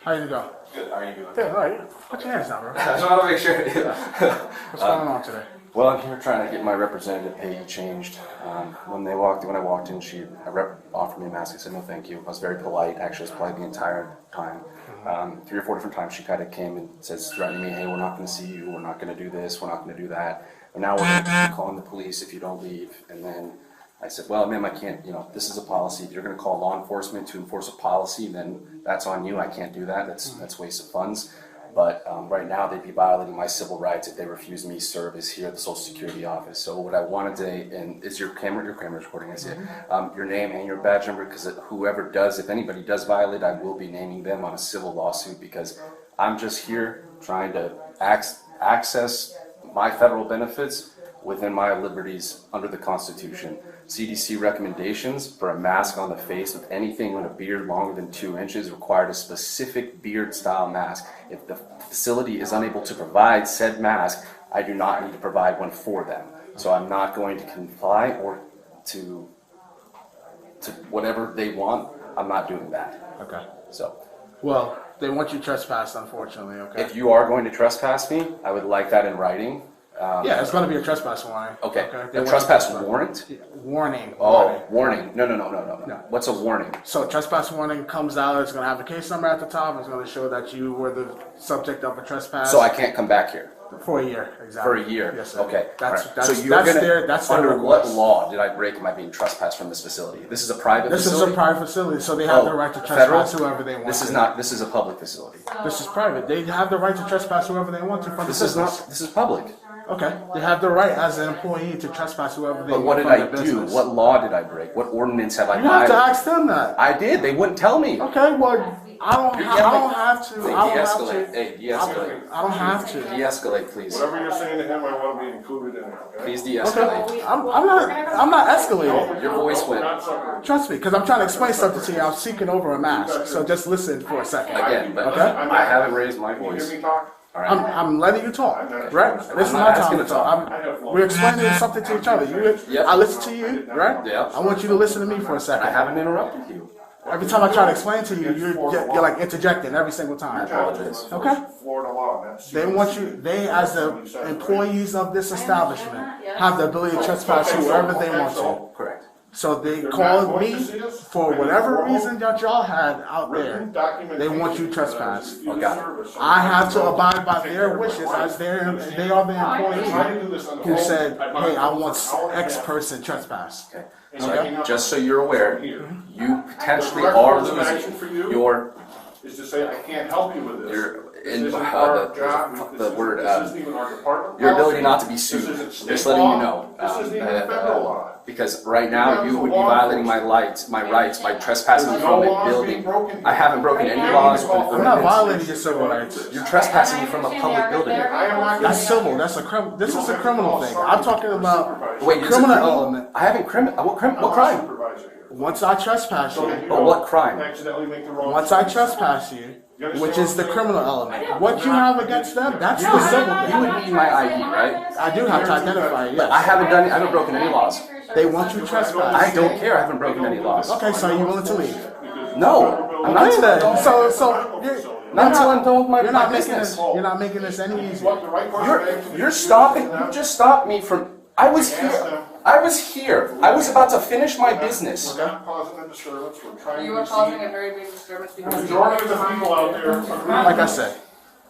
How you doing? Good. How are you doing? Good, all right. Put your hands down, bro. I just want to make sure. What's going on today? Well, I'm here trying to get my representative pay changed. When I walked in, a rep offered me a mask. I said no, thank you. I was very polite. Actually, I was polite the entire time. 3 or 4 different times, she kind of came and says, threatening me, "Hey, we're not going to see you. We're not going to do this. We're not going to do that. But now we're going to be calling the police if you don't leave." And then I said, "Well, ma'am, I can't. This is a policy. If you're going to call law enforcement to enforce a policy, then that's on you. I can't do that. That's waste of funds." But right now, they'd be violating my civil rights if they refuse me service here at the Social Security office. So what I wanted to, and is your camera's recording, I see it, your name and your badge number, because whoever does, if anybody does violate, I will be naming them on a civil lawsuit, because I'm just here trying to access my federal benefits within my liberties under the Constitution. CDC recommendations for a mask on the face with anything with a beard longer than 2 inches required a specific beard style mask. If the facility is unable to provide said mask, I do not need to provide one for them. So I'm not going to comply or to whatever they want. I'm not doing that. Okay. So. Well, they want you trespassed, unfortunately, okay? If you are going to trespass me, I would like that in writing. Yeah, it's going to be a trespass warning. Okay. A trespass warrant? Warning. Oh, warning. No. What's a warning? So trespass warning comes out, it's going to have a case number at the top, it's going to show that you were the subject of a trespass. So I can't come back here? For a year, exactly. For a year? Yes, sir. Okay. That's under their what request. law did I break? Am I being trespassed from this facility? This is a private facility? This is a private facility, so they have the right to trespass whoever they want. This is not, this is a public facility. This is private. They have the right to trespass whoever they want to from the business. This is public. Okay. They have the right as an employee to trespass whoever they But what want did from I the do? business. What law did I break? What ordinance have I You have violated? to ask them that. I did. They wouldn't tell me. Okay, well, I don't have to. Hey, de-escalate. I don't have to. De-escalate, please. Whatever you're saying to him, I want to be included in it, okay? Please de-escalate. Okay. I'm not escalating. Your voice went. Trust me, because I'm trying to explain something to you. I'm seeking over a mask. So just listen for a second. Again, but Okay? I haven't raised my Can you voice. hear me talk? All right. I'm letting you talk, right? This is I'm my not time asking to to talk. We're explaining something to each other. Yep. I listen to you, right? Yep. I want you to listen to me for a I second. haven't interrupted you. Every time I try to explain to you, you're like interjecting every single time. Apologies. Okay? Florida law, that's. They want you, they as the employees of this establishment have the ability to trespass whoever they want to. Correct. So they called me for whatever reason that y'all had out there. They want you trespassed. I have to abide by their wishes as they are the employee who said, "Hey, I want X person trespassed." Okay. So just so you're aware, you potentially are losing your Is to say, I can't help you with this. in This isn't our job. the word This isn't even our department. your ability policy. not to be This sued. isn't state Just letting law. you know. This isn't even federal law. Because right now you would be violating my rights by trespassing me from a building. I haven't broken any laws. I'm not violating your civil rights. You're trespassing me from a public building. I am not. That's civil. That's a this is a criminal thing. I'm talking about Wait, criminal element. I haven't what crime? Supervisor here. Once I trespass you, But what crime? Accidentally make the wrong. once I trespass you, which is the criminal element, what you have against them, that's the civil You thing. would need my ID, right? I do have to identify it, I yes. haven't broken any laws. They want you trespassed. I don't care. I haven't broken any laws. Okay, so you're willing to leave? No, I'm not. Okay then. So Not until I'm done with my you're not making business. this. You're not making this any easier. You're stopping. You just stopped me from. I was here. I was about to finish my business. We're not causing a disturbance, we're trying You to were see. causing a very big disturbance The because majority of the people out there agree. Like I said,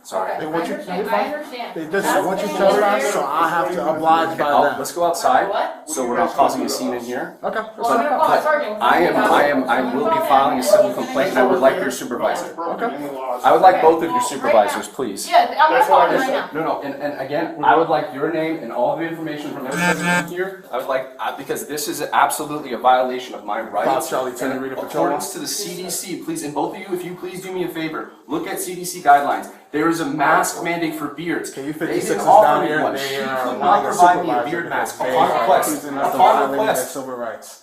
Sorry. they want you. I understand. They just want you trespassed, so I have to oblige by them. Let's go outside, so we're not causing a scene in here. Okay. Well, I'm gonna call a sergeant. I will be filing a civil complaint, and I would like your supervisor. I would like both of your supervisors, please. Yeah, I'm gonna call him right now. No, and again, I would like your name and all the information from everybody in here. I would like, because this is absolutely a violation of my rights. Bob Charlie, Tony In Rita Patrol. accordance to the CDC, please, and both of you, if you please do me a favor, look at CDC guidelines. There is a mask mandate for beards. Can you They 56 didn't is offer down me here? one. They She are could not wanting a provide me a supervisor beard because mask they upon are request. accusing us of Upon violating their request. civil rights.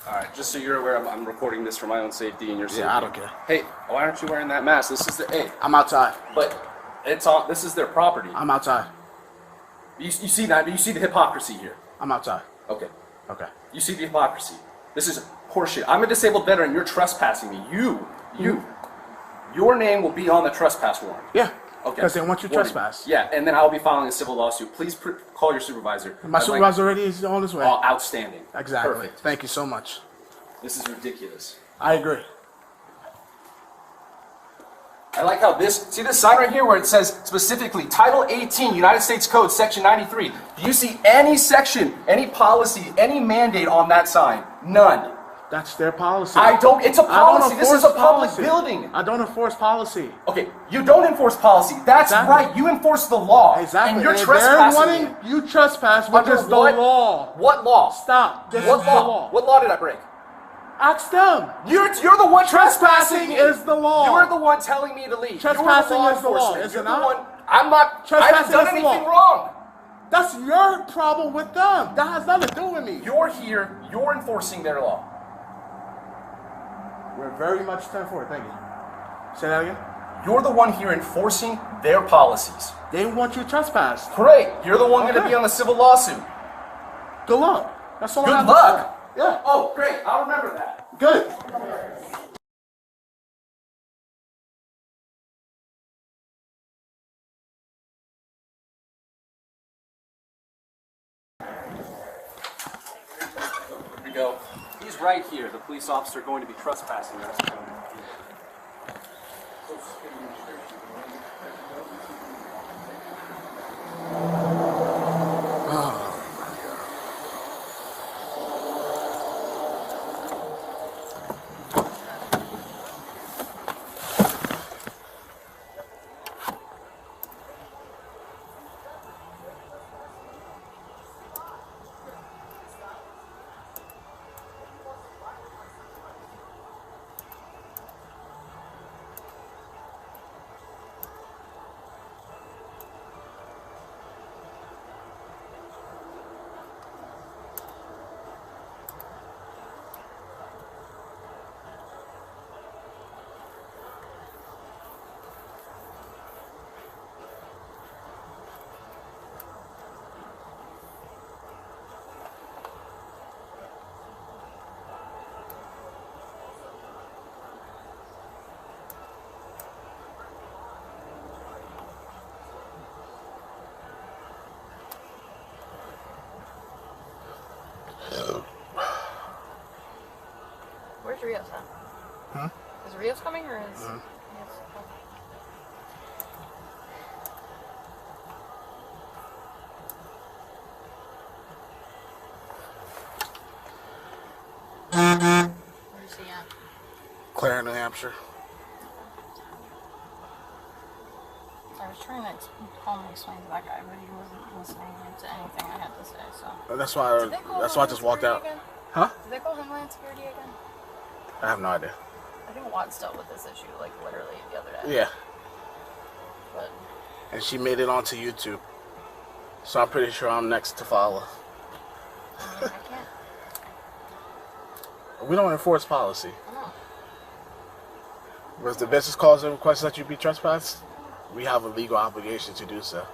Alright, just so you're aware, I'm recording this for my own safety and your safety. Yeah, I don't care. Hey, why aren't you wearing that mask? This is hey, I'm outside. but it's on. This is their property. I'm outside. You see that? You see the hypocrisy here. I'm outside. Okay. Okay. You see the hypocrisy. This is horseshit. I'm a disabled veteran. You're trespassing me. Your name will be on the trespass warrant. Yeah. Okay. Because they want you to Warning. trespass. Yeah, and then I'll be filing a civil lawsuit. Please call your supervisor. My supervisor already is on his way. Oh, outstanding. Exactly. Perfect. Thank you so much. This is ridiculous. I agree. I like how see this sign right here where it says specifically Title 18 United States Code Section 93. Do you see any section, any policy, any mandate on that sign? None. That's their policy. It's a policy. This is a public policy. building. I don't enforce policy. Okay, you don't enforce policy. That's Exactly. right. You enforce the law. Exactly. And you're They're trespassing wanting me. you trespass, which Under is the what? law. What law? Stop. This What is law? the law. What law did I break? Ask them. You're the one Trespassing me. is the law. You're the one telling me to leave. Trespassing You're is the law, enforcement. is You're it the not? one. I'm not. I Trespassing haven't done is the anything law. wrong. That's your problem with them. That has nothing to do with me. You're here. You're enforcing their law. We're very much 10-4. Thank you. Say that again. You're the one here enforcing their policies. They want you trespassed. Great. You're the one going to Okay. be on the civil lawsuit. Good luck. That's all I Good have to luck. say. Yeah. Oh, great. I'll remember that. Good. Here we go. He's right here. The police officer going to be trespassing us. Where's Rioz at? Huh? Is Rioz coming or is... Yes. Where's he at? Clare, New Hampshire. I was trying to calmly explain to that guy, but he wasn't listening to anything I had to say, so... That's why. Did they call That's why I Homeland just walked Security out. again? Huh? Did they call Homeland Security again? I have no idea. I think Watts dealt with this issue, like, literally the other day. Yeah. But... And she made it onto YouTube. So I'm pretty sure I'm next to follow. I mean, I can't... We don't enforce policy. I know. If the business calls and requests that you be trespassed, we have a legal obligation to do so.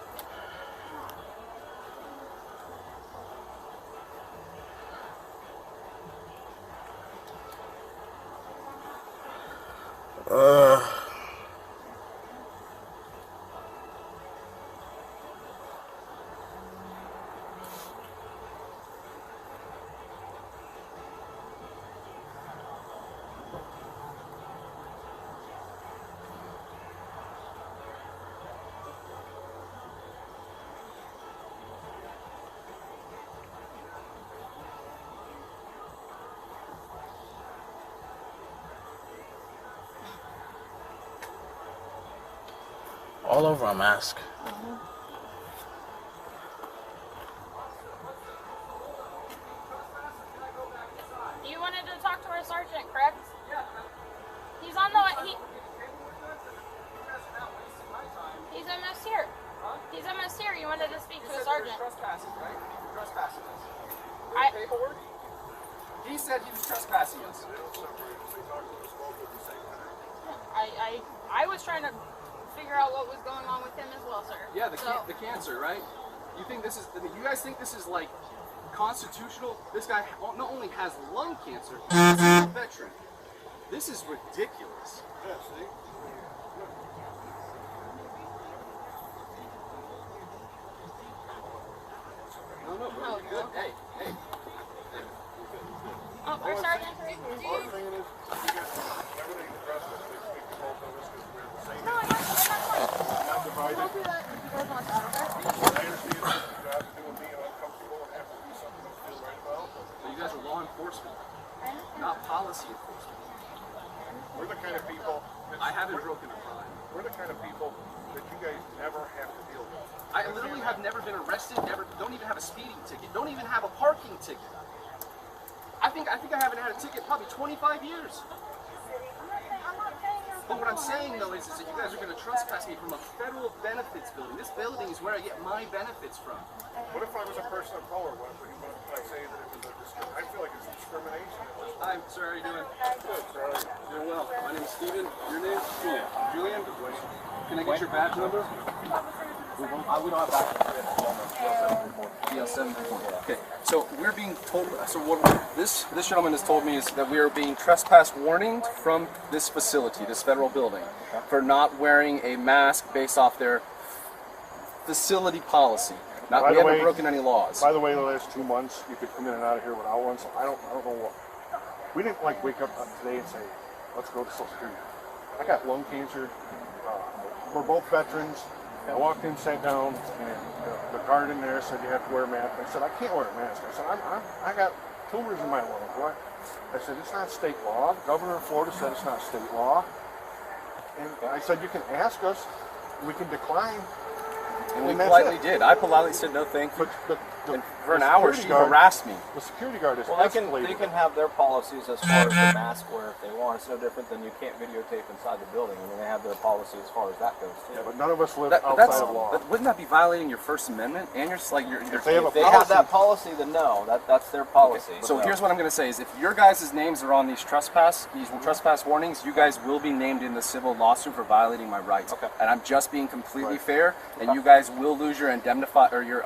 All over a mask. You wanted to talk to our sergeant, correct? He's on the way. He's almost here. He's almost here. You wanted to speak to a sergeant. Trespassing, right? Trespassing us. I- Paperwork? He said he was trespassing us. I was trying to figure out what was going on with him as well, sir. Yeah, So- the cancer, right? You think this is? You guys think this is like constitutional. This guy not only has lung cancer, he's a veteran. This is ridiculous. Yeah, see? No, bro, you're good. Hey. Oh, where's Sergeant? Our thing is, you got everything addressed this week. We can all know this because we're the same. No, I'm not Not divided. I'll do that if you guys want that, okay? I understand that you guys are doing being uncomfortable and have to do something you feel right about. But you guys are law enforcement, not policy enforcement. We're the kind of people. I haven't broken a crime. We're the kind of people that you guys never have to deal with. I literally have never been arrested, don't even have a speeding ticket, don't even have a parking ticket. I think I haven't had a ticket probably 25 years. I'm not saying you're But what I'm saying though is that you guys are going to trespass me from a federal benefits building. This building is where I get my benefits from. What if I was a person of color? What would I say that it was a discrimination? I feel like it's discrimination. Hi, sir, how are you doing? Good, Charlie. Doing well. My name is Steven. Your name? Julian. Julian? Can I get your badge number? We don't have that. Okay, so we're being told. So what this gentleman has told me is that we are being trespass warned from this facility, this federal building, for not wearing a mask based off their facility policy. Not, By we the haven't way- broken any laws. By the way, the last 2 months, you could come in and out of here without one, so I don't know what. We didn't like wake up today and say, let's go to Social Security. I got lung cancer. We're both veterans. I walked in, sat down, and the guard in there said you have to wear a mask. I said, I can't wear a mask. I said, I got tumors in my lungs. What? I said, it's not state law. The governor of Florida said it's not state law. And I said, you can ask us. We can decline. And we that's politely it. did. I politely said no thank you. But And for an the hour, security she guard- harassed me. The security guard is Well, they escalated. can have their policies as far as the mask wear if they want. It's no different than you can't videotape inside the building. I mean, they have their policy as far as that goes too. Yeah, but none of us live That's, outside of law. wouldn't that be violating your First Amendment and your like your? If they have If they have that policy, then no, that's their policy. So But here's what I'm going to say: is if your guys' names are on these trespass warnings, you guys will be named in the civil lawsuit for violating my rights. Okay. And I'm just being completely fair, and you guys will lose your indemnify or your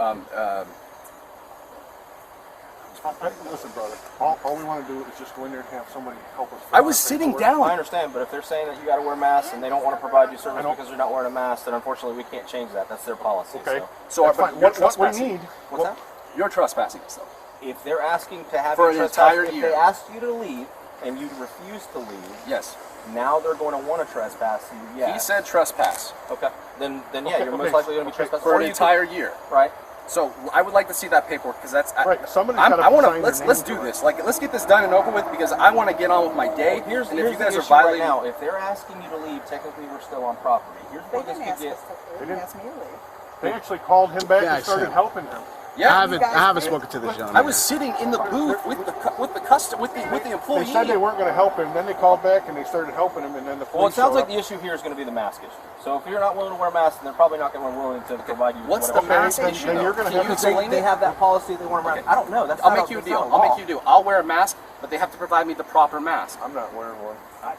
Listen, brother. All we want to do is just go in there and have somebody help us. I was sitting I down. understand, but if they're saying that you got to wear masks and they don't want to provide you I service know. because you're not wearing a mask, then unfortunately we can't change that. That's their policy. Okay. So That's but fine. you're What we trespassing. need. What's that? You're trespassing us, though. If they're asking to have For you an trespass, entire if year. they ask you to leave and you refuse to leave, Yes. now they're going to want to trespass you. Yeah. He said trespass Okay. Then yeah, Okay, you're most okay, likely going to be okay. trespassing for Or an you entire year. could- right. So I would like to see that paperwork because that's Right, somebody's I gotta want to sign their let's name do to it. this. Like let's get this done and over with because I want to get on with my day. Here's and if you the guys are issue violating, right now. If they're asking you to leave, technically we're still on property. Here's They what this didn't could ask get. us to They leave. didn't. They asked me to leave. They actually called him back Yeah, and started sure. helping him. yeah, I haven't spoken to this gentleman. I was sitting in the booth with the employee. They said they weren't going to help him. Then they called back and they started helping him. And then the police Well, it sounds showed like up. the issue here is going to be the mask issue. So if you're not willing to wear a mask, then they're probably not going to be willing to provide you with What's the whatever. mask then- issue? then though? you're gonna Can have you to They, explain they it? have that policy. They want to wear. Okay. I don't know. That's I'll not make you a that's deal. not I'll law. make you a deal. I'll wear a mask, but they have to provide me the proper mask. I'm not wearing one.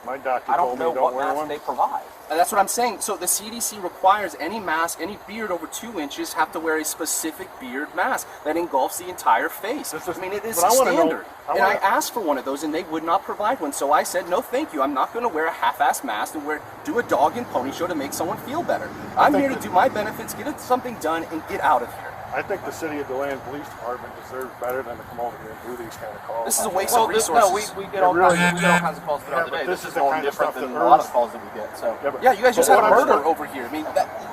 My doctor I told don't me know don't what wear mask one. they provide. And that's what I'm saying. So the CDC requires any mask, any beard over 2 inches have to wear a specific beard mask that engulfs the entire face. This is- I mean, it is but I wanna know- standard. I And I wanna- asked for one of those, and they would not provide one. So I said, no, thank you. I'm not going to wear a half-assed mask and do a dog and pony show to make someone feel better. I'm think here to that- do my benefits, get something done, and get out of here. I think the city of Deland Police Department deserves better than to come over here and do these kind of calls. This is a waste Well, of resources. no, we get all really- kinds. We get all kinds of calls throughout Yeah, the but day. this This is is the no kind of different stuff than that a lot of earns- calls that we get. So Yeah, you guys just But had a what I'm murder saying- over here. I mean,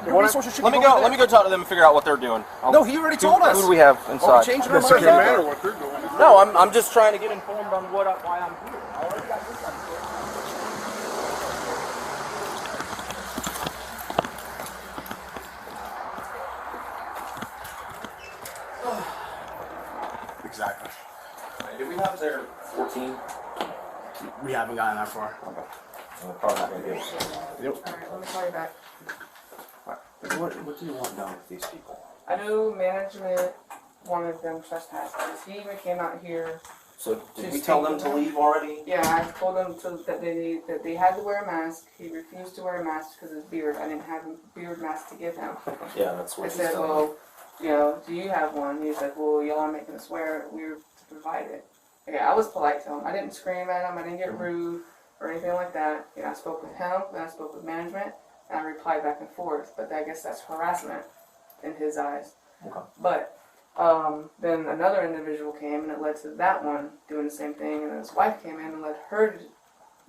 your What I- resources should let be me go. over Let me there. go talk to them and figure out what they're doing. No, he already told us. Who do we have Oh, we're inside? changing It our doesn't mind. matter what they're doing. No, I'm just trying to get informed on why I'm here. I already got this done. Exactly. Did we have their 14? We haven't gotten that far. We're probably not going to get it. Yep. Alright, let me call you back. What do you want done with these people? I know management wanted them trespassed. He even came out here. So did we tell them to leave already? Yeah, I told them that they had to wear a mask. He refused to wear a mask because of his beard. I didn't have a beard mask to give him. Yeah, that's I what he's said, telling me. well, you know, do you have one? He's like, well, y'all are making us swear we were to provide it. Okay, I was polite to him. I didn't scream at him. I didn't get rude or anything like that. You know, I spoke with him, then I spoke with management, and I replied back and forth. But I guess that's harassment in his eyes. Okay. But then another individual came, and it led to that one doing the same thing, and then his wife came in and led her to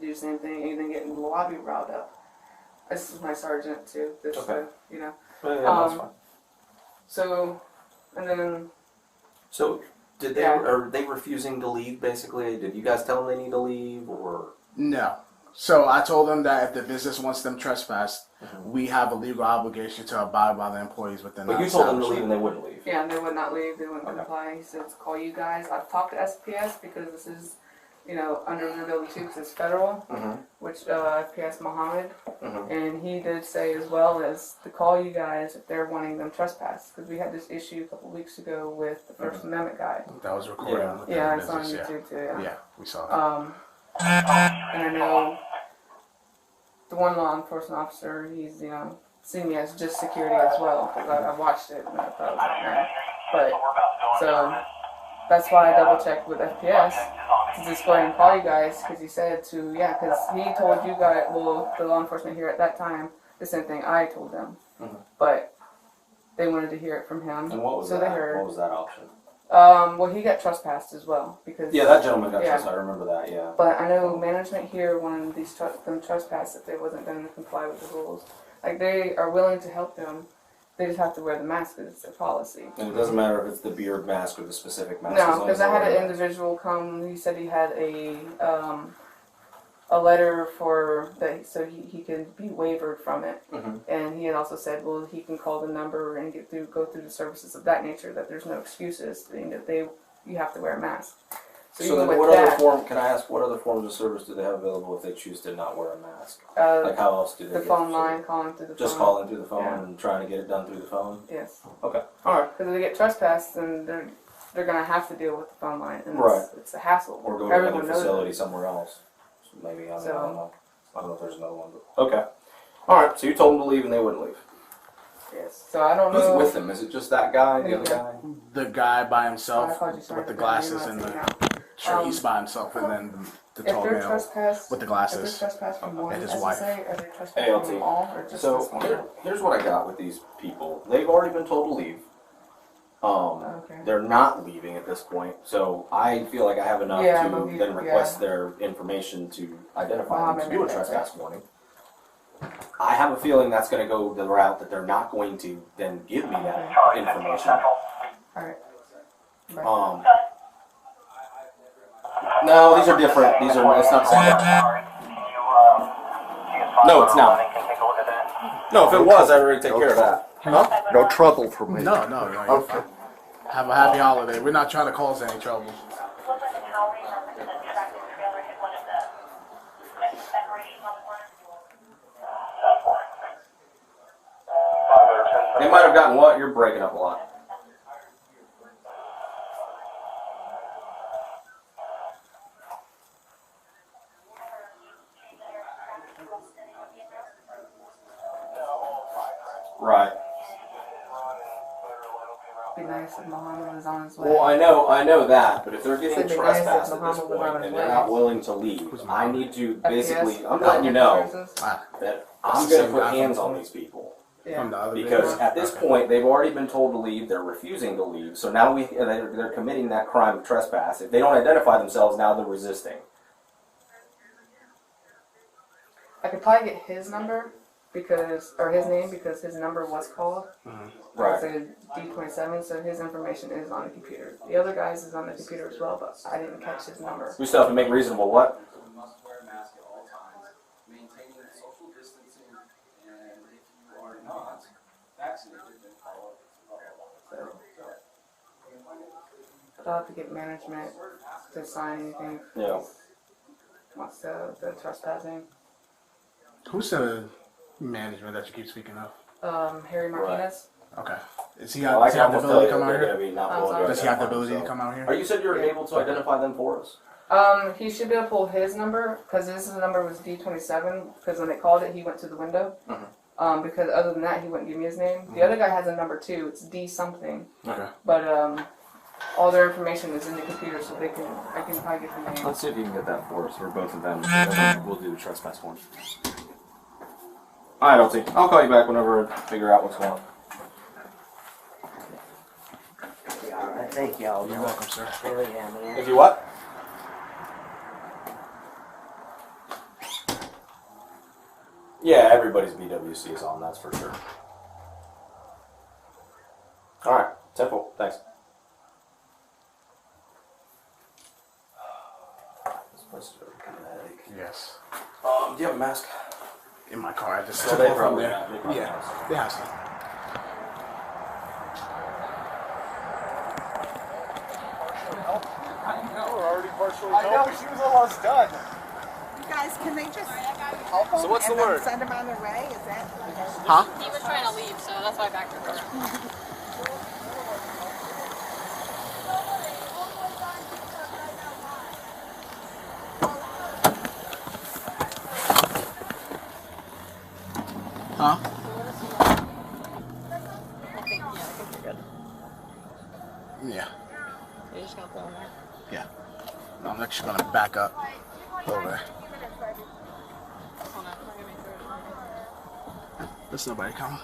do the same thing, and then getting the lobby riled up. This is my sergeant too. This, Okay. you know. Yeah, that's fine. So, and then So, did they Yeah. are they refusing to leave? Basically, did you guys tell them they need to leave, or No. So I told them that if the business wants them trespassed, we have a legal obligation to abide by the employees within but that you told them to establishment. leave and they wouldn't leave? yeah, they would not leave. They wouldn't comply. He said to call you guys. I've talked to SPS because this is, you know, under Refusal too, because it's federal, which FPS Mohammed, and he did say as well as to call you guys if they're wanting them trespassed, because we had this issue a couple weeks ago with the First Amendment guy. That was recorded Yeah. on the Yeah, it's on business, YouTube too. Yeah. Yeah, we saw that. And I know the one law enforcement officer, he's, you know, seen me as just security as well, because I watched it and I thought it was like, man. But, so, that's why I double checked with FPS to just go ahead and call you guys, because he said to, yeah, because he told you guys, well, the law enforcement here at that time, the same thing I told them. But they wanted to hear it from him. And what was so that? they heard. What was that option? Well, he got trespassed as well, because Yeah, that gentleman got Yeah. trespassed. I remember that. Yeah. but I know management here wanted them trespassed if they wasn't going to comply with the rules. Like, they are willing to help them. They just have to wear the mask because it's their policy. And it doesn't matter if it's the beard mask or the specific mask. No, because I had an individual come. He said he had a letter for that, so he could be wavered from it. And he had also said, well, he can call the number and go through the services of that nature. That there's no excuses. That you have to wear a mask. So even then with what that, other form? Can I ask what other forms of service do they have available if they choose to not wear a mask? Like how else do they the get phone service? line, calling through the Just phone. calling through the phone Yeah. and trying to get it done through the phone. Yes. Okay. All right. Because if they get trespassed, then they're gonna have to deal with the phone line, and Right. it's a hassle. Or go to Everyone another knows facility it. somewhere else. So maybe I don't know. I don't know if there's another one. But okay. All right. So you told them to leave and they wouldn't leave. Yes. So I don't Who's know. with them? Is it just that guy? The other guy? The guy by Oh, I himself called you, sorry, with the I glasses didn't and realize the it now. shirt, he's by himself, and then the If tall they're male trespassed, with the if glasses. they're trespassed from one and his SSA, wife. are they trespassed ALT. from them all, or just So this one? here's what I got with these people. They've already been told to leave. Okay. They're not leaving at this point, so I feel like I have enough Yeah, to but we- then request their information to identify them to do a Mohammed, trespass warning. I have a feeling that's going to go the route that they're not going to then give me that information. Alright. No, these are different. It's not the same. No, it's not. No, if it was, I'd already take care of that. No trouble for me. No, you're fine. Have a happy holiday. We're not trying to cause any trouble. Wasn't Howry on the tractor trailer hit one of the decorations on the corner? They might have gotten what? You're breaking up a lot. Right. Be nice if Muhammad was on his way. Well, I know that, but if they're getting It'd be nice if trespassed at this Muhammad was on point his and they're way. not willing to leave, I need to basically, FPS, I'm letting you know services? that I'm That's the going same to put guy hands from- on these people. Yeah. From the other Because video. at this point, they've already been told to leave, they're refusing to leave, so now they're committing that crime of trespass. If they don't identify themselves, now they're resisting. I could probably get his number or his name because his number was called. Right. It's a D27, so his information is on the computer. The other guy's is on the computer as well, but I didn't catch his number. We still have to make reasonable what? Must wear a mask at all times, maintaining social distancing, and if you are not vaccinated, then follow So I'll have to get management to sign anything. Yeah. What's the trespassing? Who's the management that you keep speaking of? Harry Martinez. Okay. Does he Well, have, I does he can have the almost tell ability you to come out they're here? going to be not I'm willing sorry. to Does he have the identify ability to themselves. come out here? Are you said you're able to identify them for us? He should be able to pull his number because his number was D27. Because when they called it, he went to the window. because other than that, he wouldn't give me his name. The other guy has a number too. It's D something. Okay. But all their information is in the computer, so I can probably get the name. Let's see if you can get that for us, for both of them. And then we'll do trespass one. Alright, Dante. I'll call you back whenever I figure out what's going on. Alright, thank y'all. You're welcome, sir. Really am, man. If you what? Yeah, everybody's BWC is on, that's for sure. Alright, 10-4, thanks. This place is really kind of a headache. Yes. Do you have a mask? In my car, I just Well, took they one from probably there. have. They probably Yeah, have. they have some. We're already partially helping. She was almost done. You guys, can they just help them So what's and the then word? send them on their way? Is that? Huh? He was trying to leave, so that's why I backed her door. Huh? I think you're good. Yeah. You just got blown there. Yeah. No, I'm actually gonna back up over there. Hold on, we're gonna make sure. There's nobody coming.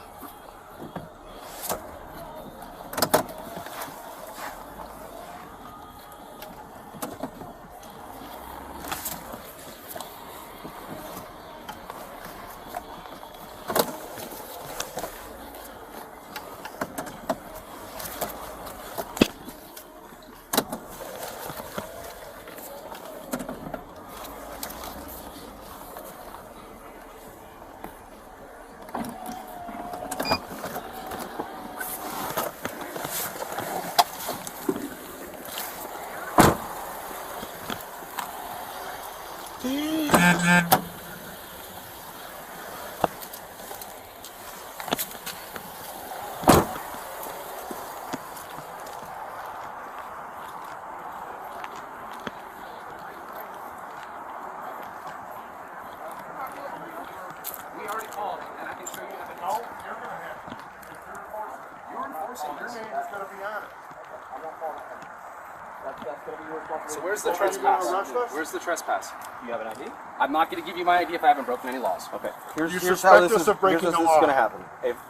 So where's the trespass? Where's the trespass? You have an ID? I'm not going to give you my ID if I haven't broken any laws. Okay. You Here's how suspect this us is, of breaking here's the how this law. is going to happen.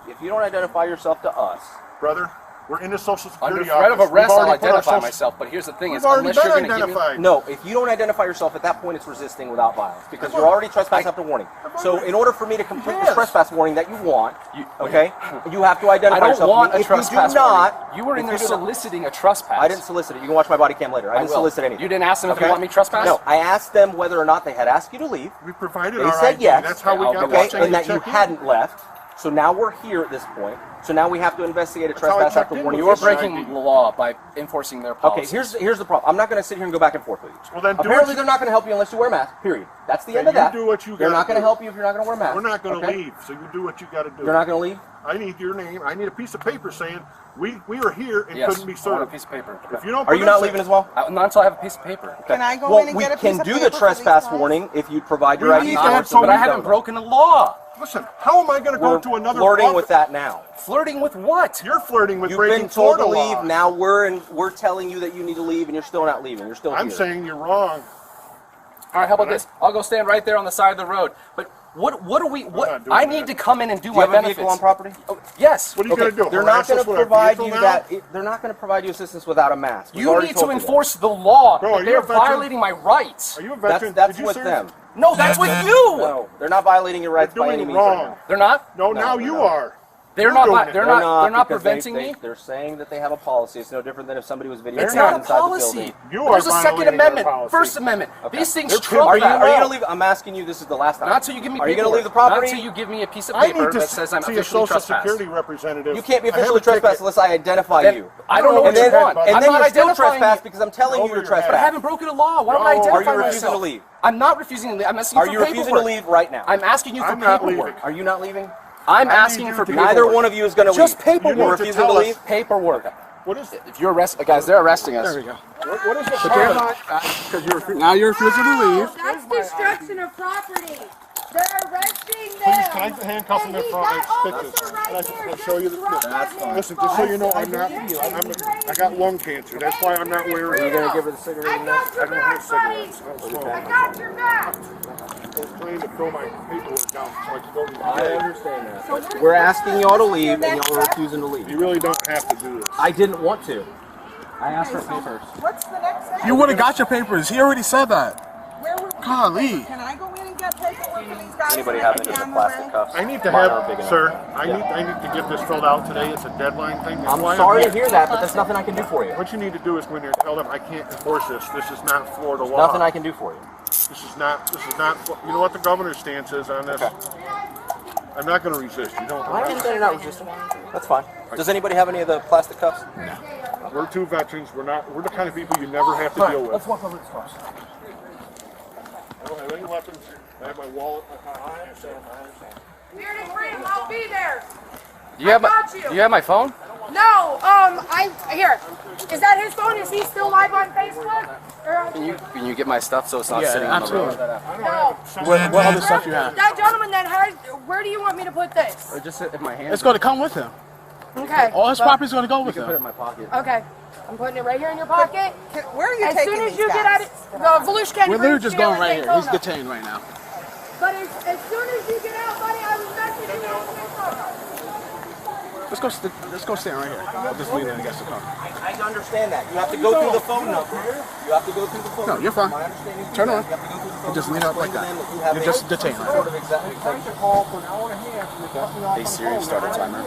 If you don't identify yourself to us, Brother, we're in the Social Under Security threat of office. arrest, We've I'll already put our identify social- myself. But here's the thing: We've is already unless you're been going to give me, identified. no, if you don't identify yourself at that point, it's resisting without violence because you're already trespassing after warning. So in order for me to complete the Yes. trespass warning that you want, okay, you have to identify I don't yourself. want to me. a trespass If you do not, warning. You were in if there you do not- soliciting a trespass. I didn't solicit it. You can watch my body cam later. I didn't will. solicit anything. You didn't ask them if they Okay? want me trespass? No, I asked them whether or not they had asked you to leave. We provided They our said ID. yes. That's how we I'll got be the Okay, check and that you check in. hadn't left. So now we're here at this point. So now we have to investigate a That's how I trespass checked after in warning. with You are this breaking the law by enforcing their Okay, policies. here's the problem. I'm not going to sit here and go back and forth with you. Well, then do Apparently what they're not going to help you unless you wear a mask. Period. That's the Then end of you that. do what you They're gotta not going to do. help you if you're not going to wear a mask. We're not going to okay? leave, so you do what you got to do. You're not going to leave? I need your name. I need a piece of paper saying we were here and Yes, couldn't be I want a served. piece of paper. If you don't Are you not produce leaving it, as well? Not until I have a piece of paper. Can I go Well, in and we get a can piece of do paper the for these trespass guys? warning if you provide your We ID. need number that so so we But I can haven't go. broken a law. listen, how am I going to go We're to another flirting office? with that now. Flirting with what? You're flirting with You've breaking been told to Florida leave. laws. Now we're telling you that you need to leave, and you're still not leaving. You're still I'm here. saying you're wrong. All right, how about this? I'll go stand right there on the side of the road. But what do we? not What doing I that. need to come in and do Do you my have a benefits. vehicle on property? Oh, yes. What are you going to do? They're not Harass going us to with our provide vehicle you now? that. They're not going to provide you assistance without a mask. We've You already need told to you that. enforce the law. Bro, are you They're a veteran? violating my rights. Are you a veteran? That's Did you with serve? them. No, that's with you. No, they're not violating your rights They're by doing any it means. wrong. Right now. They're not. No, No, now they're you not. are. They're You're not. doing They're it. not. They're not because preventing they, me. They're saying that they have a policy. It's no different than if somebody was videotaping It's not a inside the policy. building. You There's are a Second violating our Amendment, policy. First Amendment. Okay. These things They're trump Are you that. going to leave? I'm asking you. This is the last time. Not until you give me. Are you going to paperwork. leave the property? Not until you give me a piece of I paper need to that says I'm see a officially Social trespassed. Security representative. You can't be I have officially a ticket. trespassed unless I identify Then you. I don't know what And you then- want. and And I'm then not you're still identifying trespassed you. because I'm telling you Over you're your head. trespassed. But I haven't broken a law. Why would I No. identify Are you refusing myself? to leave? I'm not refusing to leave. I'm asking Are for you paperwork. refusing to leave right now? I'm asking you for I'm not paperwork. leaving. Are you not leaving? I'm I asking need for you to- paperwork. Neither one of you is going to leave. Just paperwork. You need You're to refusing to tell us. leave? Paperwork. What is it? If you're guys, they're arresting us. There we go. What is it? But they're not, because now you're refusing to leave. That's destruction of property. They're arresting them. Please, can I handcuff him in front and stitches? And I can show you the. Listen, just so you know, I got lung cancer. That's why I'm not wearing. Are you gonna give her the cigarette? I don't have cigarettes. I don't smoke. I got your back. I was trying to throw my paperwork down so I could go to the I understand that. We're asking y'all to leave, and y'all are refusing to leave. You really don't have to do this. I didn't want to. I asked for papers. What's the next step? You would have got your papers. He already said that. Where would we Golly. Can I go in and get paperwork for these guys? Anybody so have I any can of the be on plastic way? cuffs? I need to Mine aren't big have, enough. sir. I need to get this filled out today. It's a deadline thing. I'm sorry to hear that, but there's nothing I can do for you. What you need to do is go in there and tell them I can't enforce this. This is not Florida law. Nothing I can do for you. This is not. You know what the governor's stance is on this? Okay. I'm not going to resist. You don't. I understand you're not resisting. That's fine. Does anybody have any of the plastic cuffs? No. We're two veterans. We're the kind of people you never have to deal with. Let's walk over to the cars. I don't have any weapons. I have my wallet. I understand. Here to freedom, I'll be there. Do you have my phone? No, here. Is that his phone? Is he still live on Facebook? Can you get my stuff so it's not sitting on the road? No. What other stuff you have? That gentleman then where do you want me to put this? Or just in my hand? It's going to come with him. Okay. All his property's going to go with You can put it in him. my pocket. Okay. I'm putting it right here in your pocket. Where are you as taking soon as these you guys? get out of the Volusia County. We're literally just going right here. Daytona. He's detained right now. But as soon as you get out, buddy, I was messaging you on Facebook. Let's go stand right here. I'll just lean in against the car. I understand that. You have to go through the phone number. You have to go through the phone number. No, you're fine. My understanding is Turn that on. you have to go through the phone Just number. lean up like Explain to that. them that you have You're a- just detained. some sort of executive Hey Siri, start a timer.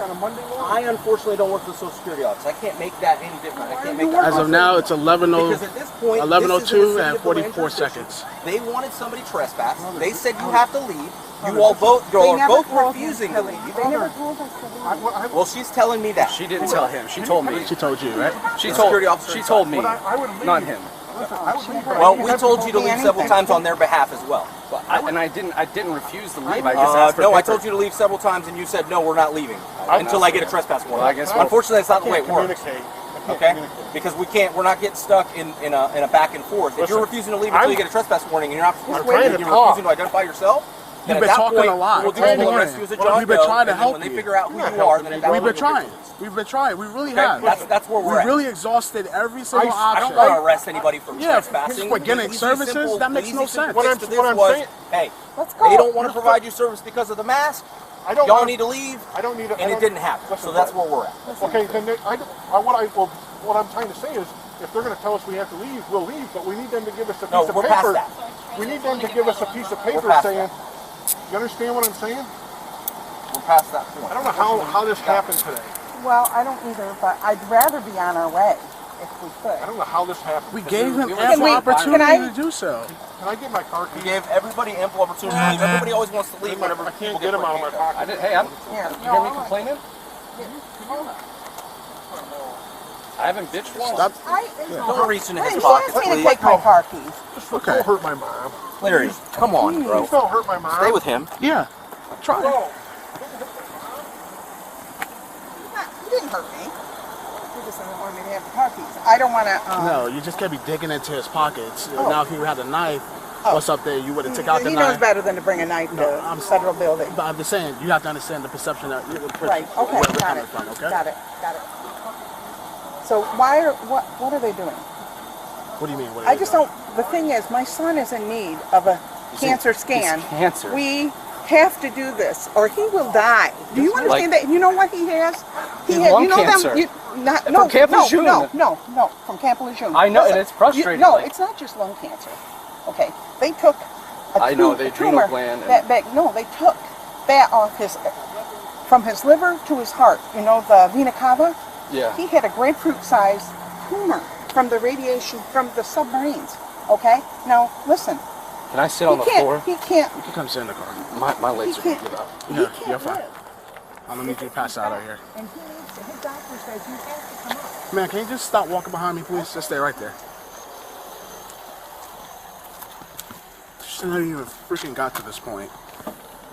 I unfortunately don't work for the Social Security office. I can't make that any different. I can't make that. As of now, it's Because at this point, 11:02 this is in the and city of Deland 44 jurisdiction. seconds. They wanted somebody trespass. They said you have to leave. You all both are both refusing to leave. They never told us to leave. Well, she's telling me that. She didn't tell him. She told me. She told you, right? She security officer told me, not him. Well, we told you to leave several times on their behalf as well. I didn't refuse to leave. I just asked for No, I papers. told you to leave several times, and you said no, we're not leaving until I get a trespass warning. Well, I guess Unfortunately, that's not the way it works. Communicate. Okay, because we're not getting stuck in a back and forth. If you're refusing to leave until you get a trespass warning, and you're not trying to you're talk. refusing to identify yourself. Then You've at been that talking point, a lot. We'll do All the morning. rescue as a John We've been Doe, trying to and then help when they you. figure out who you are, then at that We've been point, we'll trying. figure this. We've been trying. We really Okay, have. that's where we're We at. really exhausted every single I option. don't want to arrest anybody for Yeah, trespassing. for getting The easy, services, simple- that makes the no easy, simple sense. What fix I'm- to this what I'm was, saying- hey, Let's go. they don't want to provide you service because of the mask. Y'all need to leave. I don't need to. And it didn't happen. So that's where we're at. Okay, then what I'm trying to say is, if they're going to tell us we have to leave, we'll leave. But we need them to give us a piece of we're past paper. that. We need them to give us a piece of paper past saying. You understand what I'm saying? We're past that point. I don't know how this happened today. Well, I don't either, but I'd rather be on our way if we I could. don't know how this happened. We gave him Can ample we- opportunity can I- to do so. Can I get my car We key? gave everybody ample opportunity to leave. Everybody always wants to leave whenever I people can't get them out of my handcuffed. pocket. Hey, I'm. Here. You hear me complaining? I haven't bitched once. Stop. Don't reach into Hey, his she pocket, asked me to please. take my car keys. Okay. Don't hurt my mom. Larry, come on, bro. Please don't hurt my mom. Stay with him. Yeah. Try it. No. You didn't hurt me. You just didn't want me to have the car keys. I don't want to. No, you just can't be digging into his pockets. Now, if you had a knife, what's up there, you would have took out the He knife. knows better than to bring a knife No, to I'm the federal building. But I'm just saying, you have to understand the perception that Right. Okay. where we're Got coming it. from, okay? Got it. Got it. So what are they doing? What do you mean? What are I they just doing? don't. The thing is, my son is in need of a cancer scan. It's cancer. We have to do this, or he will die. Do you understand that? You know what he has? He has lung you know cancer. Them, no, From Camp Lejeune. no, from Camp Lejeune. I know, and Listen, it's frustrating, No, like- it's not just lung cancer. Okay, they took I know, the adrenal tumor gland and- that back. No, they took that off from his liver to his heart. You know the vena cava. Yeah. He had a grapefruit-sized tumor from the radiation from the submarines. Okay, now listen. Can I sit on the floor? He can't. You can come sit in the car. My legs are He gonna can't- give up. Yeah, He you're can't fine. live. I'm gonna need you to pass out here. And his doctor says you have to come up. Man, can you just stop walking behind me, please? Just stay right there. Just never even freaking got to this point.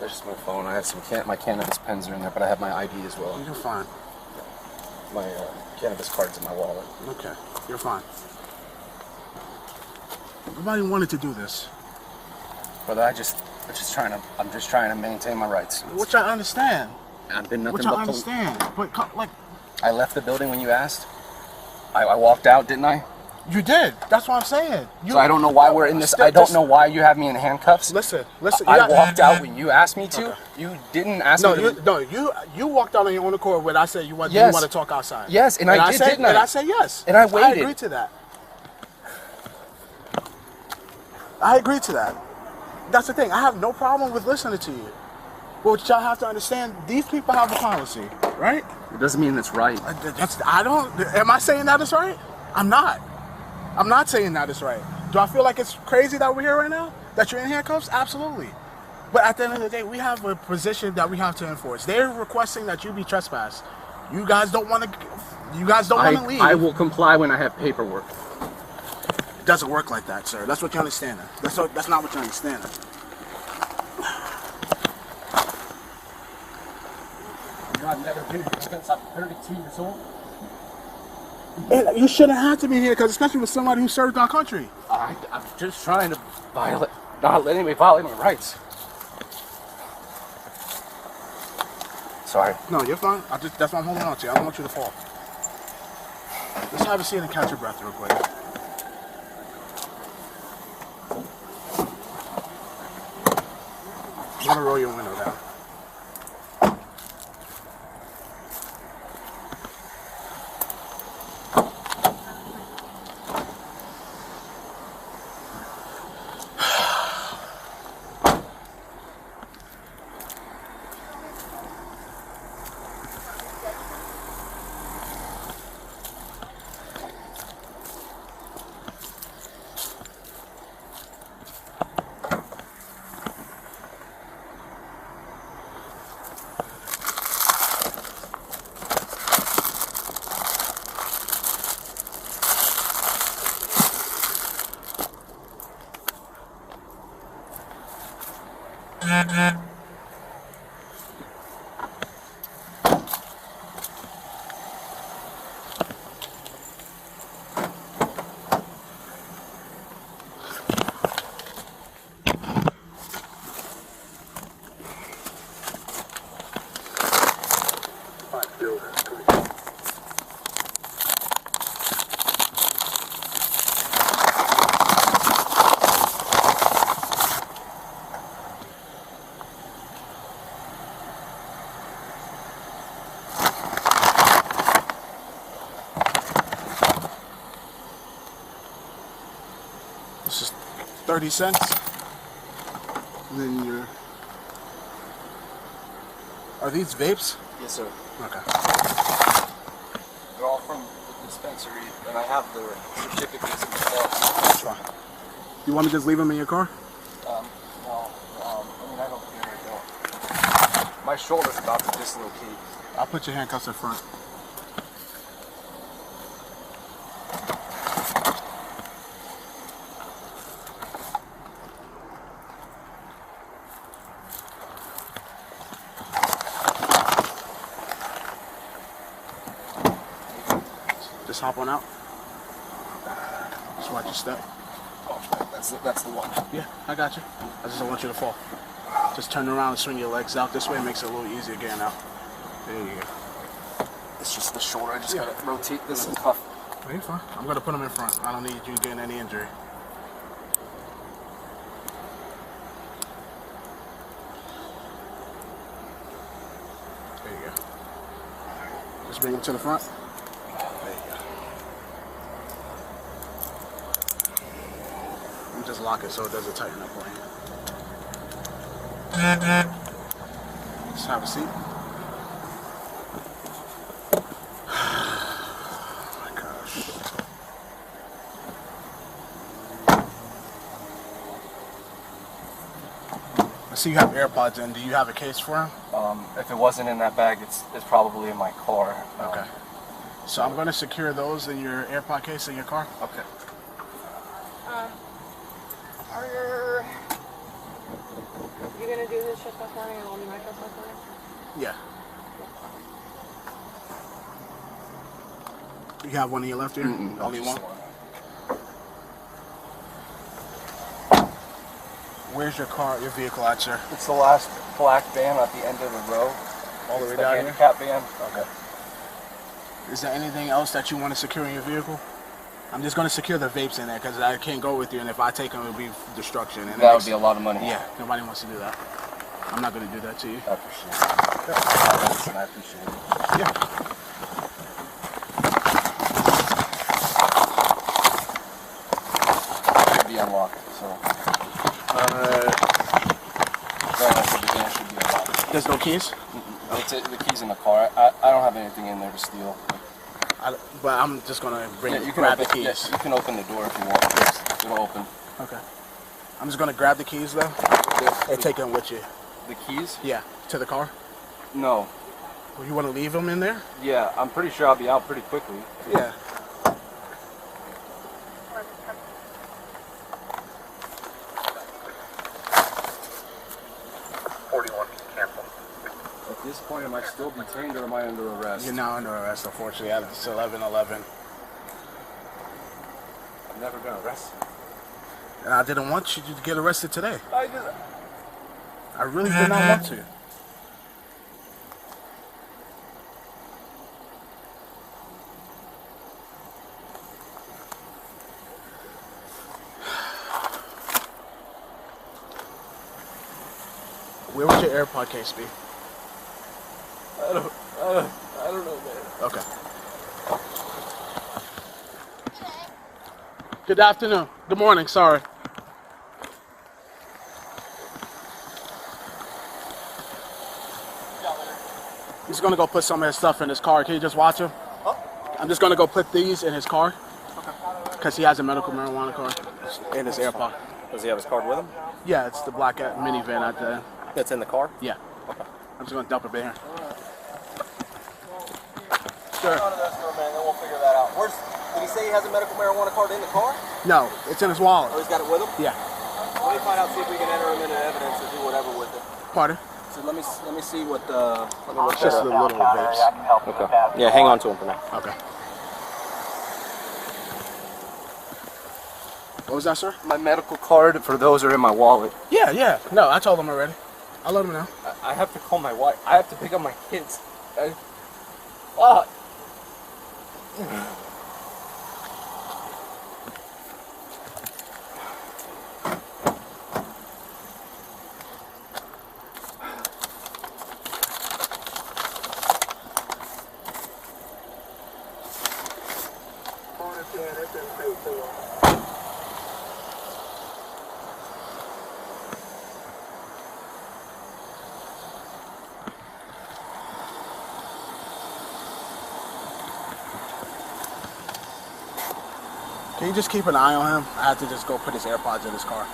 That's just my phone. I have some my cannabis pens are in there, but I have my ID as well. You're fine. My cannabis card's in my wallet. Okay, you're fine. Nobody wanted to do this. Brother, I just I'm just trying to maintain my rights. Which I understand. I've been nothing Which but I understand. But like, I left the building when you asked. I walked out, didn't I? you did. That's what I'm saying. So I don't know why we're in this. I don't know why you have me in handcuffs. Listen. I walked out when you asked me to. Okay. You didn't ask me to. You walked out on your own accord when I said you want to talk outside. Yes, and I did, didn't I? And I said yes. And I waited. I agreed to that. I agree to that. That's the thing. I have no problem with listening to you. But what y'all have to understand, these people have a policy, right? It doesn't mean it's right. Am I saying that is right? I'm not. I'm not saying that is right. Do I feel like it's crazy that we're here right now? That you're in handcuffs? Absolutely. But at the end of the day, we have a position that we have to enforce. They're requesting that you be trespassed. You guys don't want to. You guys don't want to leave. I will comply when I have paperwork. It doesn't work like that, sir. That's what you understand. That's not what you understand. I've never been here since I'm 32 years old. And you shouldn't have to be here, because especially with somebody who served our country. I'm just trying to not let anybody violate my rights. Sorry. No, you're fine. That's why I'm holding on to you. I don't want you to fall. Let's have a seat and catch your breath real quick. I'm gonna roll your window down. This is 30 cents. And then are these vapes? Yes, sir. Okay. They're all from the dispensary, and I have the certificates in the car. That's fine. You want me to just leave them in your car? No. I mean, I don't care. I don't. My shoulder's about to dislocate. I'll put your handcuffs in front. Just hop on out. Just watch your step. Oh, that's the one. Yeah, I got you. I just don't want you to fall. Just turn around and swing your legs out this way. It makes it a little easier getting out. There you go. It's just the shoulder. I just gotta rotate this and cuff. Oh, you're fine. I'm gonna put them in front. I don't need you getting any injury. There you go. Just bring them to the front. There you go. And just lock it so it doesn't tighten up on you. Just have a seat. Oh my gosh. I see you have AirPods in. Do you have a case for them? If it wasn't in that bag, it's probably in my car. Okay. So I'm going to secure those in your AirPod case in your car. Okay. Are you gonna do his trespass warning and I'll do my trespass warning? Yeah. You have one in your left ear? Only one? Where's your vehicle at, sir? It's the last black van at the end of the row. All the way It's the down here? handicap van. Okay. Is there anything else that you want to secure in your vehicle? I'm just going to secure the vapes in there because I can't go with you, and if I take them, it would be destruction. And That would be a lot of money. Yeah, nobody wants to do that. I'm not going to do that to you. I appreciate it. I appreciate it. Yeah. It should be unlocked, so. The van should be unlocked. There's no keys? The keys in the car. I don't have anything in there to steal. But I'm just going to grab the keys. Yeah, you can open the door if you want. It'll open. Okay. I'm just going to grab the keys, though, and take them with you. The keys? Yeah. To the car? No. Well, you want to leave them in there? Yeah, I'm pretty sure I'll be out pretty quickly. Yeah. At this point, am I still detained or am I under arrest? You're now under arrest, unfortunately. It's 11:11. I've never been arrested. And I didn't want you to get arrested today. I really did not want to. Where would your AirPod case be? I don't know, man. Okay. Good afternoon. Good morning, sorry. He's gonna go put some of his stuff in his car. Can you just watch him? Huh? I'm just gonna go put these in his car. Because he has a medical marijuana card in his AirPod. Does he have his card with him? Yeah, it's the black minivan out there. That's in the car? Yeah. Okay. I'm just gonna dump it in here. Sure. Man, then we'll figure that out. Did he say he has a medical marijuana card in the car? No, it's in his wallet. Oh, he's got it with him? Yeah. Let me find out, see if we can enter him into evidence or do whatever with it. Pardon? So let me see what let me look Just at the little vapes. Okay. Yeah, hang on to him for now. Okay. What was that, sir? My medical card for those are in my wallet. Yeah, yeah. No, I told him already. I'll let him know. I have to call my wife. I have to pick up my kids. Fuck. Can you just keep an eye on him? I have to just go put his AirPods in his car.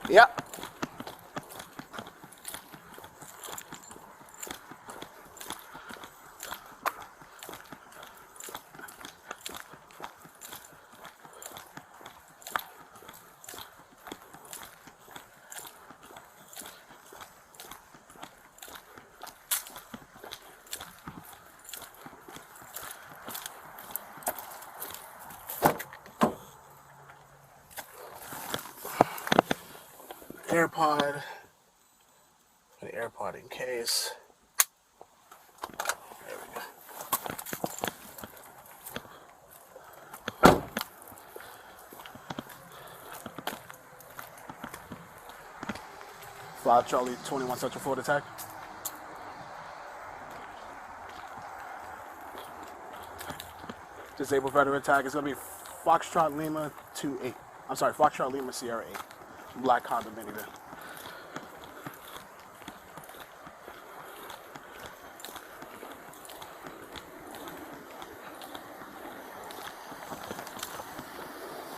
Yeah. AirPod. Put the AirPod in case. There we go. Fly Charlie 21 Central Florida attack. Disabled veteran attack is going to be Foxtrot Lima 28. I'm sorry, Foxtrot Lima Sierra 8. Black Honda minivan.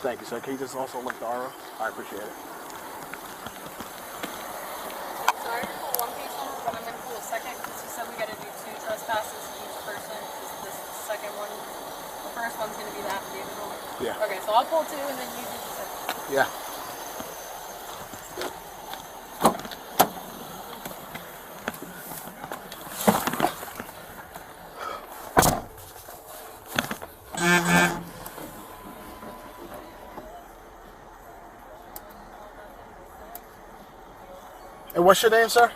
Thank you, sir. Can you just also look the RO? I appreciate it. Sorry to pull one piece on, but I'm going to pull a second because you said we got to do 2 trespasses each person. first one's going to be the affidavit holder. Yeah. Okay, so I'll pull 2 and then you do the second. Yeah. And what's your name, sir?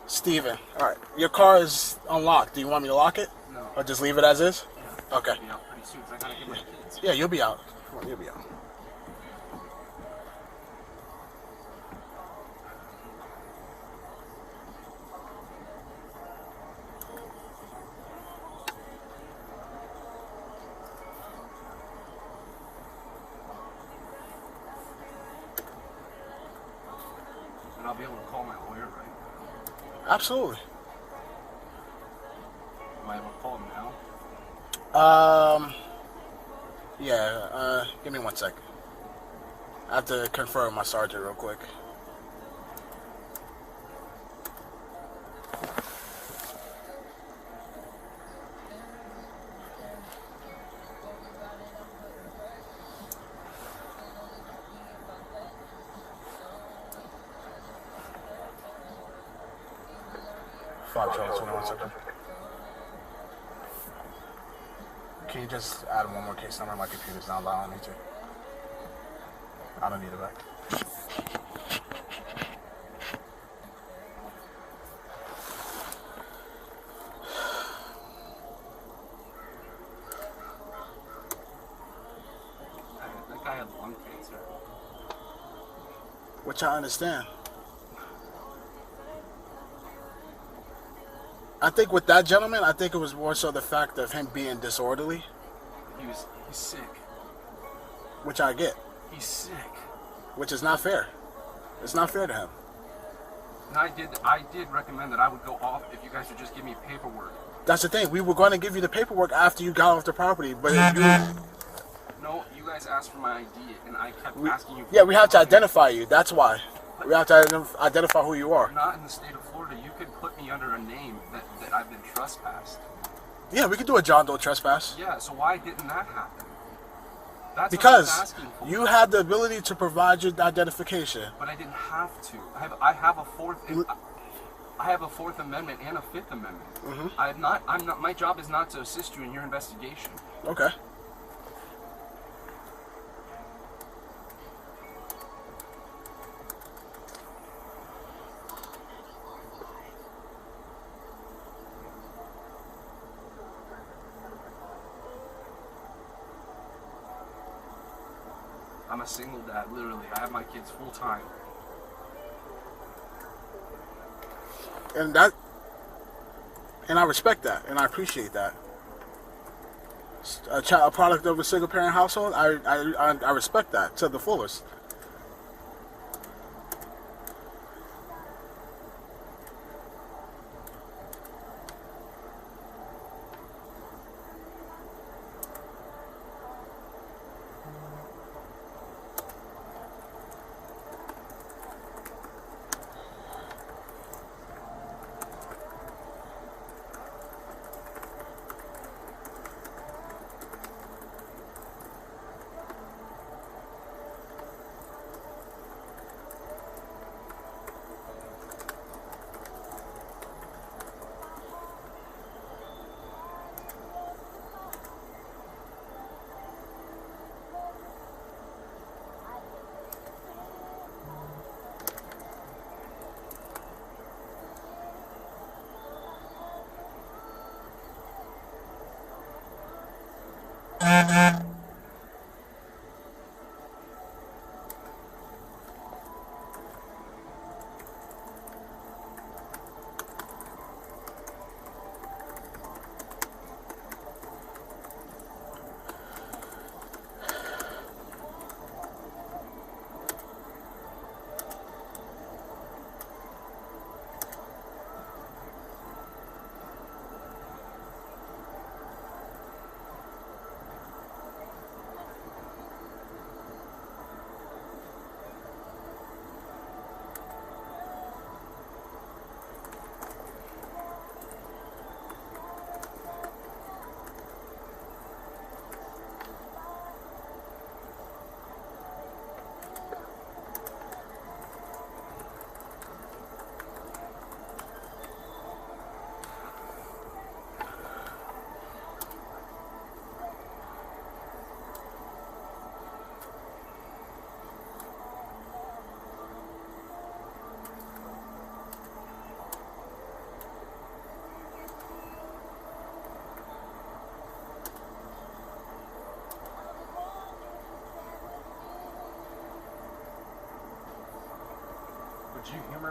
Steven. All right. Your car is unlocked. Do you want me to lock it? No. Or just leave it as is? Okay. I'll be out pretty soon, so I gotta get my kids. Yeah, you'll be out. Come on, you'll be out. And I'll be able to call my lawyer, right? Absolutely. Am I able to call him now? Yeah, give me 1 second. I have to confirm my sergeant real quick. Five Charlie 21 second. Can you just add one more case number? My computer's not allowing me to. I don't need it back. That guy had lung cancer. Which I understand. I think with that gentleman, I think it was more so the fact of him being disorderly. He's sick. Which I get. He's sick. Which is not fair. It's not fair to him. And I did recommend that I would go off if you guys would just give me paperwork. That's the thing. We were going to give you the paperwork after you got off the property, but if you... No, you guys asked for my ID, and I kept asking you for Yeah, we have to identify you. That's why. We have to identify who you are. Not in the state of Florida. You could put me under a name that I've been trespassed. Yeah, we could do a John Doe trespass. Yeah, so why didn't that happen? That's Because what I was asking for. you had the ability to provide your identification. But I didn't have to. I have a Fourth Amendment and a Fifth Amendment. Mm-hmm. I'm not. My job is not to assist you in your investigation. Okay. I'm a single dad, literally. I have my kids full time. And I respect that, and I appreciate that. A product of a single parent household, I respect that to the fullest.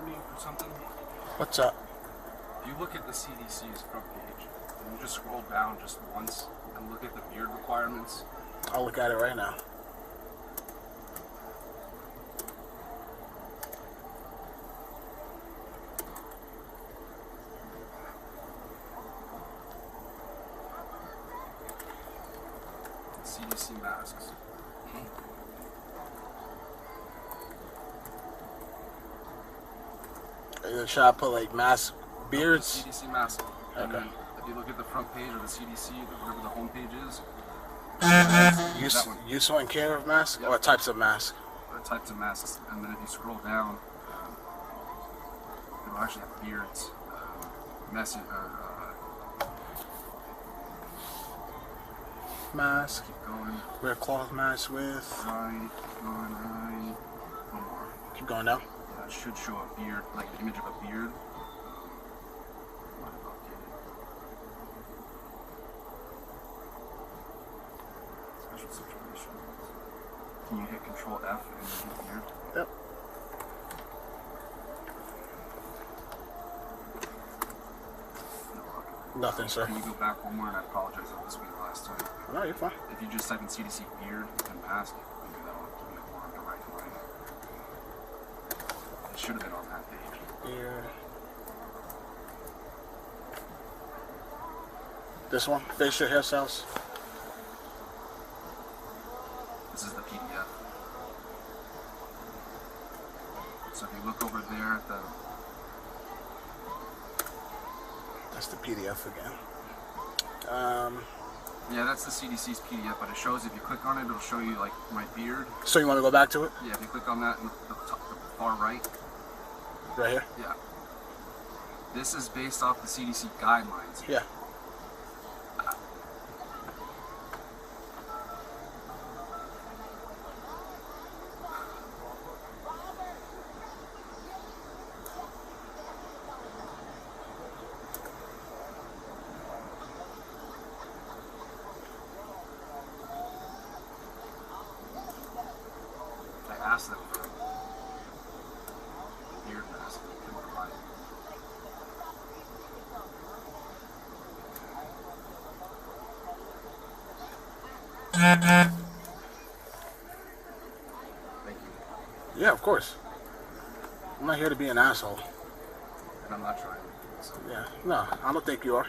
me for something? What's up? If you look at the CDC's front page, and you just scroll down just once and look at the beard requirements. I'll look at it right now. CDC masks. Should I put like mask beards? CDC mask. And Okay. then if you look at the front page of the CDC, whatever the home page is, Use and care of masks or types of masks? Types of masks. And then if you scroll down, it'll actually have beards. Mask. Keep going. Wear cloth mask with. Right. One more. Keep going down. It should show a beard, like the image of a beard. Special situations. Can you hit Control F and hit beard? Yep. Nothing, sir. Can you go back one more? And I apologize if this was the last time. No, you're fine. If you just type in CDC beard and mask, maybe that'll give you more of the right line. It should have been on that page. Beard. This one, facial hairstyles. This is the PDF. So if you look over there at the... That's the PDF again. Yeah, that's the CDC's PDF, but it shows, if you click on it, it'll show you like my beard. So you want to go back to it? Yeah, if you click on that in the far right. Right here? Yeah. This is based off the CDC guidelines. Yeah. Ask them for beard mask. Thank you. Yeah, of course. I'm not here to be an asshole. And I'm not trying. So. Yeah, no, I don't think you are.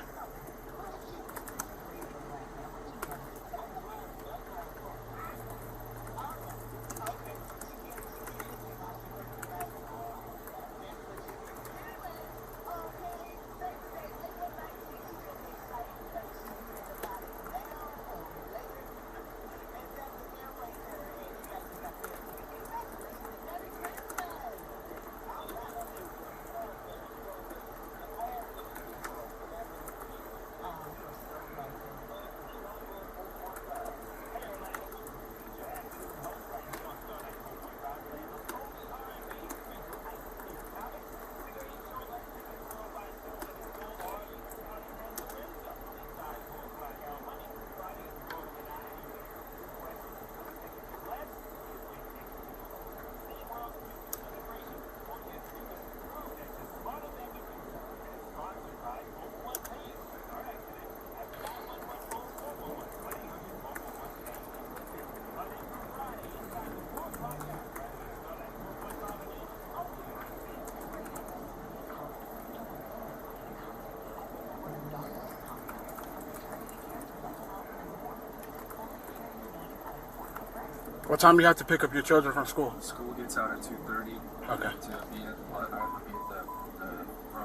What time do you have to pick up your children from school? School gets out at 2:30. Okay. I have to be at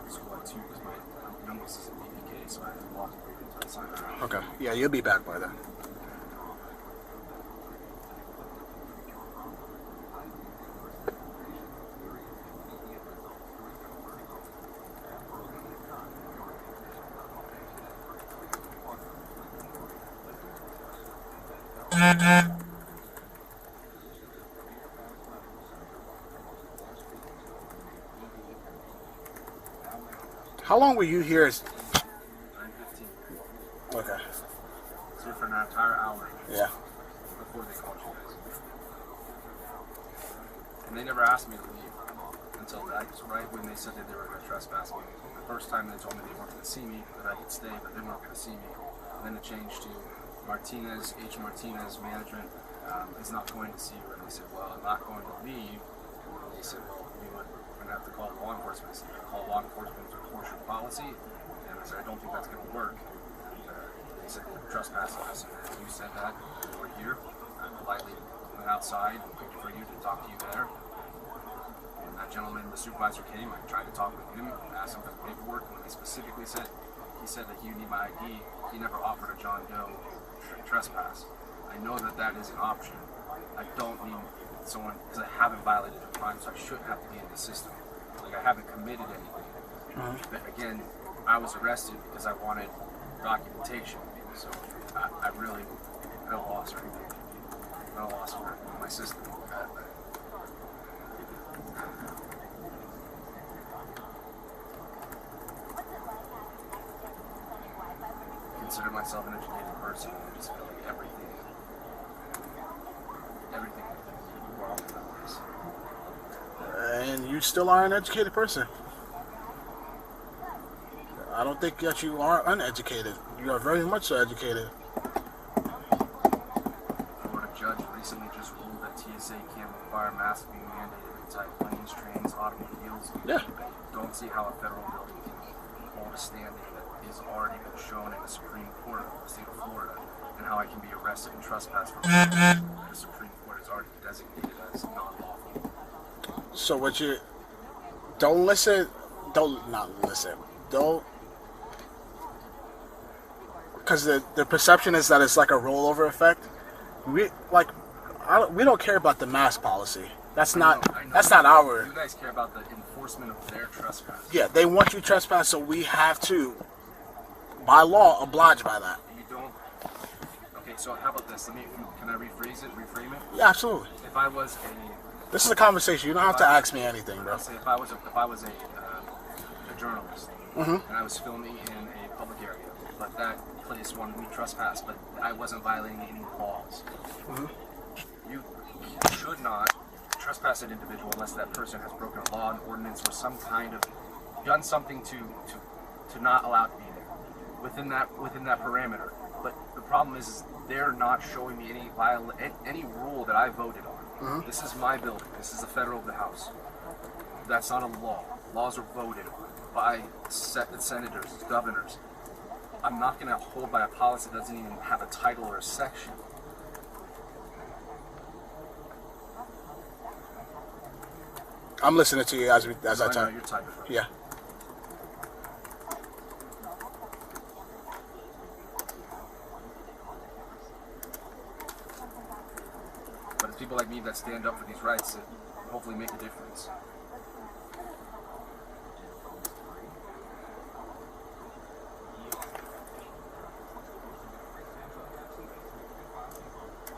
the school at 2 because my youngest is in BPK, so I have to walk until I sign out. Okay. Yeah, you'll be back by then. How long were you here? 9:15. Okay. So here for an entire hour. Yeah. Before they called you guys. And they never asked me to leave until right when they said that they were going to trespass me. The first time they told me they weren't going to see me, that I could stay, but they weren't going to see me. And then it changed to Martinez, H. Martinez, management is not going to see you. And they said, well, I'm not going to leave. And they said, well, we're going to have to call law enforcement. So they call law enforcement to enforce your policy. And I said, I don't think that's going to work. They said they were trespassing us. And you said that. We were here. I politely went outside for you to talk to you there. And that gentleman, the supervisor, came. I tried to talk with him, asked him for the paperwork. When he specifically said, he said that you need my ID. He never offered a John Doe trespass. I know that that is an option. I don't need someone, because I haven't violated a crime, so I shouldn't have to be in the system. Like, I haven't committed anything. But again, I was arrested because I wanted documentation. So I really, at a loss right now. At a loss for my system. Consider myself an educated person, and I just feel like everything is wrong in that place. And you still are an educated person. I don't think that you are uneducated. You are very much so educated. Florida judge recently just ruled that TSA can't require masks being mandated inside planes, trains, automobiles. Yeah. I don't see how a federal building can hold a standing that is already been shown in the Supreme Court of the state of Florida, and how I can be arrested and trespassed for the Supreme Court has already designated as non-lawful. So what you don't listen, because the perception is that it's like a rollover effect. We don't care about the mask policy. That's not our. You guys care about the enforcement of their trespass. Yeah, they want you trespass, so we have to, by law, oblige by that. You don't. Okay, so how about this? Can I rephrase it? Reframe it? Yeah, absolutely. If I was a. This is a conversation. You don't have to ask me anything, bro. I'll say if I was a journalist, and I was filming in a public area, but that place wanted me trespass, but I wasn't violating any laws. You should not trespass an individual unless that person has broken a law, an ordinance, or some kind of done something to not allow it to be there within that parameter. But the problem is they're not showing me any rule that I voted on. This is my building. This is the federal house. That's not a law. Laws are voted on by senators, governors. I'm not going to hold by a policy that doesn't even have a title or a section. I'm listening to you as I know talk. you're typing. Yeah. But it's people like me that stand up for these rights that hopefully make a difference.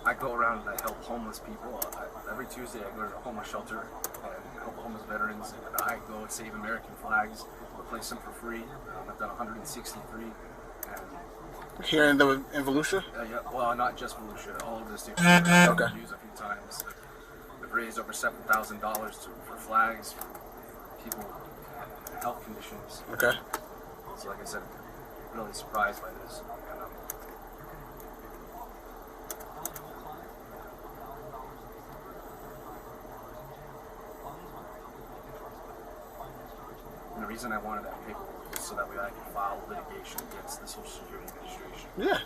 I go around and I help homeless people. Every Tuesday I go to a homeless shelter and help homeless veterans. And I go and save American flags, replace them for free. I've done 163. And Here in Volusia? yeah, well, not just Volusia, all over the state. Okay. I've used a few times. We've raised over $7,000 for flags for people with health conditions. Okay. So like I said, really surprised by this. And the reason I wanted that paperwork is so that way I can file litigation against the Social Security Administration. Yeah.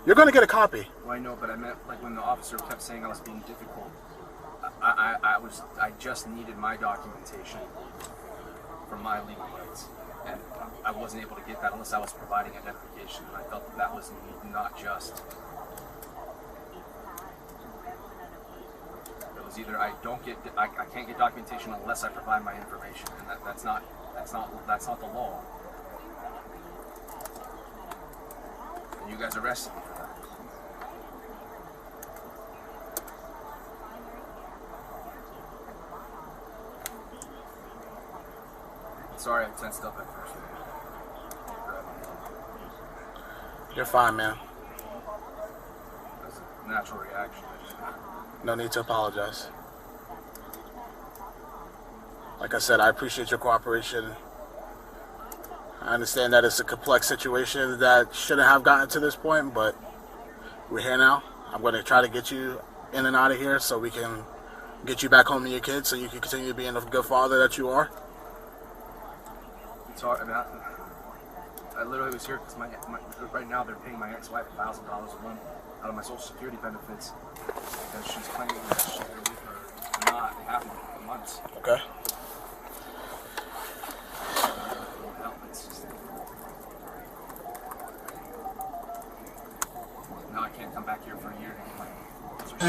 You're going to get a copy. Well, I know, but I meant like when the officer kept saying I was being difficult, I just needed my documentation for my legal rights. And I wasn't able to get that unless I was providing identification, and I felt that was not just. It was either I can't get documentation unless I provide my information, and that's not the law. And you guys arrested me for that. Sorry, I tensed up at first. You're fine, man. That's a natural reaction. No need to apologize. Like I said, I appreciate your cooperation. I understand that it's a complex situation that shouldn't have gotten to this point, but we're here now. I'm going to try to get you in and out of here so we can get you back home to your kids so you can continue being the good father that you are. It's hard. I mean, I literally was here because right now they're paying my ex-wife $1,000 a month out of my Social Security benefits because she's claiming that she's going to leave her or not. They have to for months. Okay. Now I can't come back here for a year. So she's